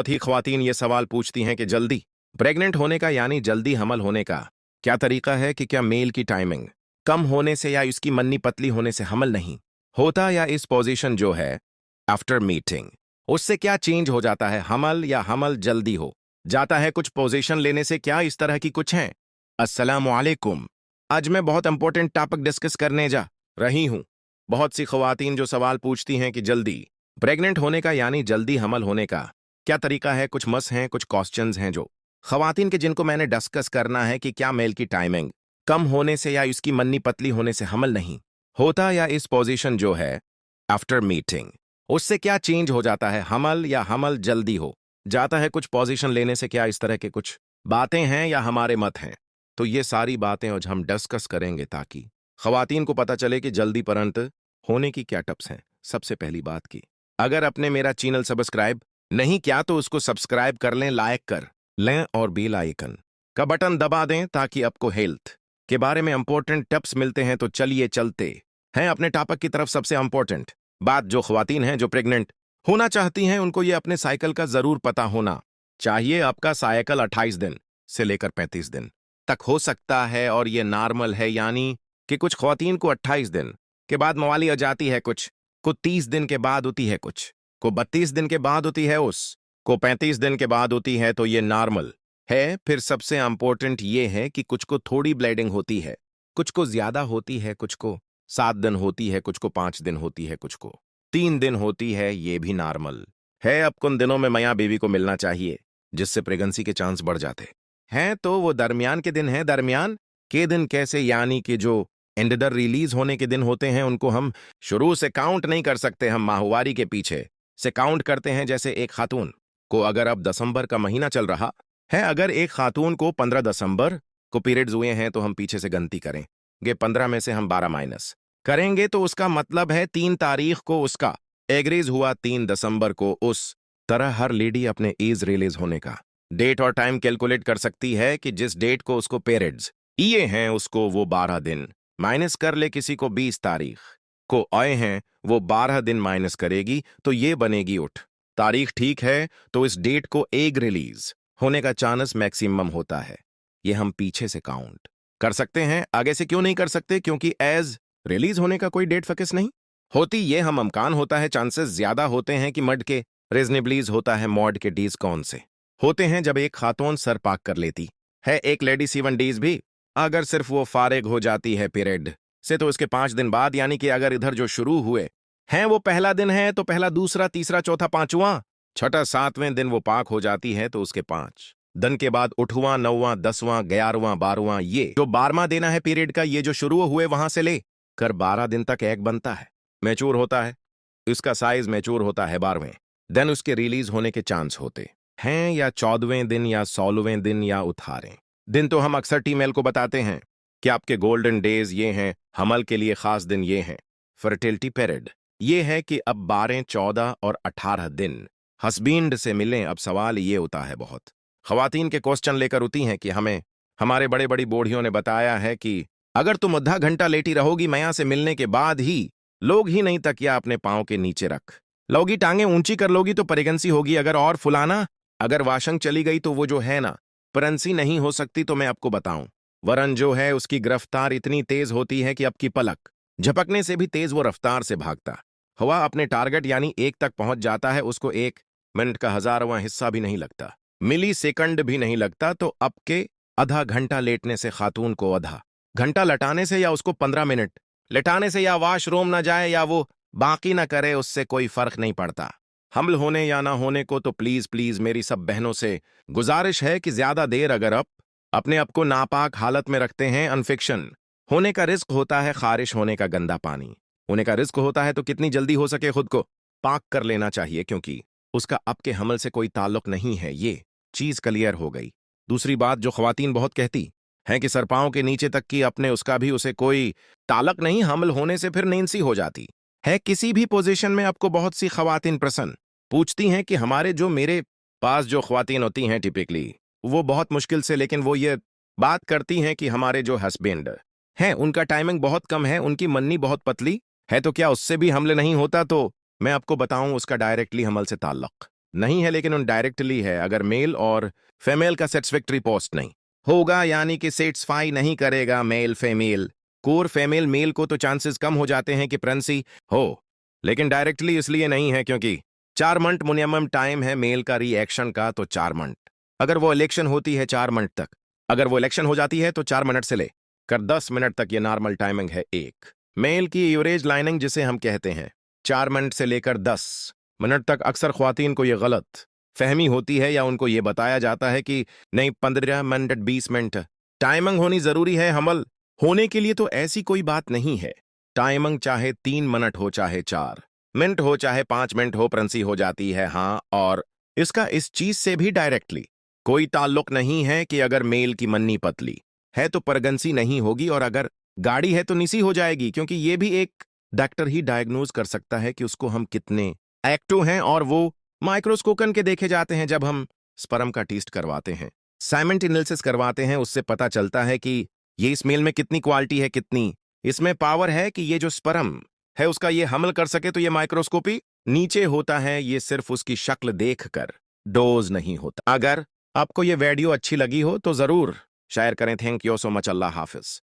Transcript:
बहुत ही ख्वातीन ये सवाल पूछती हैं कि जल्दी प्रेग्नेंट होने का यानी जल्दी हमल होने का क्या तरीका है कि क्या मेल की टाइमिंग कम होने से या इसकी मन्नी पतली होने से हमल नहीं होता या इस पोजीशन जो है आफ्टर मीटिंग उससे क्या चेंज हो जाता है हमल या हमल जल्दी हो जाता है कुछ पोजीशन लेने से क्या इस तरह की कुछ है। अस्सलामु अलैकुम। आज मैं बहुत इंपॉर्टेंट टॉपिक डिस्कस करने जा रही हूं। बहुत सी ख्वातीन जो सवाल पूछती हैं कि जल्दी प्रेग्नेंट होने का यानी जल्दी हमल होने का क्या तरीका है, कुछ मस हैं, कुछ क्वेश्चंस हैं जो ख्वातीन के जिनको मैंने डिस्कस करना है कि क्या मेल की टाइमिंग कम होने से या इसकी मन्नी पतली होने से हमल नहीं होता या इस पोजीशन जो है आफ्टर मीटिंग उससे क्या चेंज हो जाता है हमल या हमल जल्दी हो जाता है कुछ पोजीशन लेने से क्या इस तरह के कुछ बातें हैं या हमारे मत हैं। तो ये सारी बातें आज हम डिस्कस करेंगे ताकि ख्वातीन को पता चले कि जल्दी परंत होने की क्या टिप्स हैं। सबसे पहली बात की, अगर आपने मेरा चैनल सब्सक्राइब नहीं किया तो उसको सब्सक्राइब कर लें, लाइक कर लें और बेल आइकन का बटन दबा दें ताकि आपको हेल्थ के बारे में इंपॉर्टेंट टिप्स मिलते हैं। तो चलिए चलते हैं अपने टॉपिक की तरफ। सबसे इंपॉर्टेंट बात, जो ख्वातीन हैं जो प्रेग्नेंट होना चाहती हैं उनको ये अपने साइकिल का जरूर पता होना चाहिए। आपका साइकिल 28 दिन से लेकर 35 दिन तक हो सकता है और ये नॉर्मल है, यानी कि कुछ ख्वातीन को 28 दिन के बाद मवाली आ जाती है, कुछ को 30 दिन के बाद होती है, कुछ को 32 दिन के बाद होती है, उस को 35 दिन के बाद होती है। तो ये नॉर्मल है। फिर सबसे इंपॉर्टेंट ये है कि कुछ को थोड़ी ब्लीडिंग होती है, कुछ को ज्यादा होती है, कुछ को 7 दिन होती है, कुछ को 5 दिन होती है, कुछ को 3 दिन होती है। ये भी नॉर्मल है। अब कुछ दिनों में मियां बीवी को मिलना चाहिए जिससे प्रेगनेंसी के चांस बढ़ जाते हैं। तो वो दरमियान के दिन है। दरमियान के दिन कैसे, यानी कि जो एंडर रिलीज होने के दिन होते हैं उनको हम शुरू से काउंट नहीं कर सकते, हम माहवारी के पीछे से काउंट करते हैं। जैसे एक खातून को अगर अब दिसंबर का महीना चल रहा है, अगर एक खातून को 15 दिसंबर को पीरियड्स हुए हैं तो हम पीछे से गिनती करेंगे, 15 में से हम 12 माइनस करेंगे तो उसका मतलब है 3 तारीख को उसका एग्रीज हुआ, 3 दिसंबर को। उस तरह हर लेडी अपने एज रिलीज होने का डेट और टाइम कैलकुलेट कर सकती है कि जिस डेट को उसको पीरियड्स ये हैं उसको वो 12 दिन माइनस कर ले। किसी को 20 तारीख को आए हैं वो 12 दिन माइनस करेगी तो ये बनेगी उठ तारीख। ठीक है, तो इस डेट को एग रिलीज होने का चांस मैक्सिमम होता है। ये हम पीछे से काउंट कर सकते हैं, आगे से क्यों नहीं कर सकते? क्योंकि एज रिलीज होने का कोई डेट फिक्स नहीं होती। ये हम अमकान होता है, चांसेस ज्यादा होते हैं कि मड के रीजनेबलीज होता है। मॉड के डीज कौन से होते हैं? जब एक खातून सर पाक कर लेती है, एक लेडी 7 डेज भी अगर सिर्फ वो फारिग हो जाती है पीरियड से तो उसके 5 दिन बाद, यानी कि अगर इधर जो शुरू हुए हैं वो पहला दिन है तो पहला, दूसरा, तीसरा, चौथा, पांचवां, छठा, 7वें दिन वो पाक हो जाती है तो उसके 5 दिन के बाद 8वां, 9वां, 10वां, 11वां, 12वां, ये जो 12वां देना है पीरियड का, ये जो शुरू हुए वहां से ले कर 12 दिन तक एग बनता है, मैच्योर होता है, इसका साइज मैच्योर होता है 12वें दिन उसके रिलीज होने के चांस होते हैं, या 14वें दिन या 16वें दिन या 18वें दिन। तो हम अक्सर टीमेल को बताते हैं कि आपके गोल्डन डेज ये हैं, हमल के लिए खास दिन ये हैं। फर्टिलिटी पीरियड ये है कि अब 12, 14 और 18 दिन हस्बैंड से मिलें। अब सवाल ये होता है, बहुत ख्वातीन के क्वेश्चन लेकर होती हैं कि हमें हमारे बड़े बड़ी बूढ़ियों ने बताया है कि अगर तुम आधा घंटा लेटी रहोगी मैया से मिलने के बाद ही लोग ही नहीं तकिया अपने पांव के नीचे रख लोगी, टांगे ऊंची कर लोगी तो प्रेगनेंसी होगी। अगर और फुलाना, अगर वाशंग चली गई तो वो जो है ना प्रेगनेंसी नहीं हो सकती। तो मैं आपको बताऊं, वरन जो है उसकी गिरफ्तार इतनी तेज होती है कि आपकी पलक झपकने से भी तेज वो रफ्तार से भागता हुआ अपने टारगेट यानी 1 तक पहुंच जाता है। उसको 1 मिनट का 1000वां हिस्सा भी नहीं लगता, मिली सेकंड भी नहीं लगता। तो अब के आधा घंटा लेटने से खातून को आधा घंटा लटाने से या उसको 15 मिनट लेटाने से या वॉशरूम ना जाए या वो बाकी ना करे, उससे कोई फर्क नहीं पड़ता हमल होने या ना होने को। तो प्लीज प्लीज मेरी सब बहनों से गुजारिश है कि ज्यादा देर अगर आप अपने आप को नापाक हालत में रखते हैं, इन्फेक्शन होने का रिस्क होता है, खारिश होने का, गंदा पानी होने का रिस्क होता है, तो कितनी जल्दी हो सके खुद को पाक कर लेना चाहिए, क्योंकि उसका आपके हमल से कोई ताल्लुक नहीं है। ये चीज क्लियर हो गई। दूसरी बात जो ख्वातीन बहुत कहती हैं कि सर पांव के नीचे तक की अपने उसका भी उसे कोई ताल्लुक नहीं, हमल होने से फिर नींद सी हो जाती है किसी भी पोजीशन में। आपको बहुत सी ख्वातीन प्रश्न पूछती हैं कि हमारे जो मेरे पास जो ख्वातीन होती हैं टिपिकली वो बहुत मुश्किल से, लेकिन वो ये बात करती हैं कि हमारे जो हस्बैंड हैं उनका टाइमिंग बहुत कम है, उनकी मन्नी बहुत पतली है, तो क्या उससे भी हमले नहीं होता? तो मैं आपको बताऊं उसका डायरेक्टली हमल से ताल्लुक नहीं है, लेकिन उन डायरेक्टली है। अगर मेल और फीमेल का सेटिस्फैक्टरी पोस्ट नहीं होगा, यानी कि सेटिस्फाई नहीं करेगा male female core female male को, तो चांसेस कम हो जाते हैं कि प्रेगनेंसी हो। लेकिन डायरेक्टली इसलिए नहीं है क्योंकि 4 मंथ मिनिमम टाइम है मेल का रिएक्शन का, तो 4 मंथ। अगर वो इलेक्शन होती है 4 मंथ तक, अगर वो इलेक्शन हो जाती है तो 4 मिनट से लेकर 10 मिनट तक ये नॉर्मल टाइमिंग है। एक मेल की यूरेज लाइनिंग जिसे हम कहते हैं 4 मिनट से लेकर 10 मिनट तक। अक्सर ख्वातीन को ये गलत फहमी होती है या उनको ये बताया जाता है कि नहीं 15 मिनट 20 मिनट टाइमिंग होनी जरूरी है हमल होने के लिए, तो ऐसी कोई बात नहीं है। टाइमिंग चाहे 3 मिनट हो, चाहे 4 मिनट हो, चाहे 5 मिनट हो, प्रेगनेंसी हो जाती है। हाँ, और इसका इस चीज से भी डायरेक्टली कोई ताल्लुक नहीं है कि अगर मेल की मन्नी पतली है तो प्रेगनेंसी नहीं होगी, और अगर गाड़ी है तो निसी हो जाएगी, क्योंकि ये भी एक डॉक्टर ही डायग्नोज कर सकता है कि उसको हम कितने एक्टिव हैं, और वो माइक्रोस्कोपन के देखे जाते हैं जब हम स्पर्म का टेस्ट करवाते हैं, साइमेंट एनालिसिस करवाते हैं। उससे पता चलता है कि ये इस मेल में कितनी क्वालिटी है, कितनी इसमें पावर है कि ये जो स्पर्म है उसका ये हमल कर सके। तो ये माइक्रोस्कोपी नीचे होता है, ये सिर्फ उसकी शक्ल देखकर डोज नहीं होता। अगर आपको ये वीडियो अच्छी लगी हो तो जरूर शेयर करें। Thank you so much. Allah Hafiz.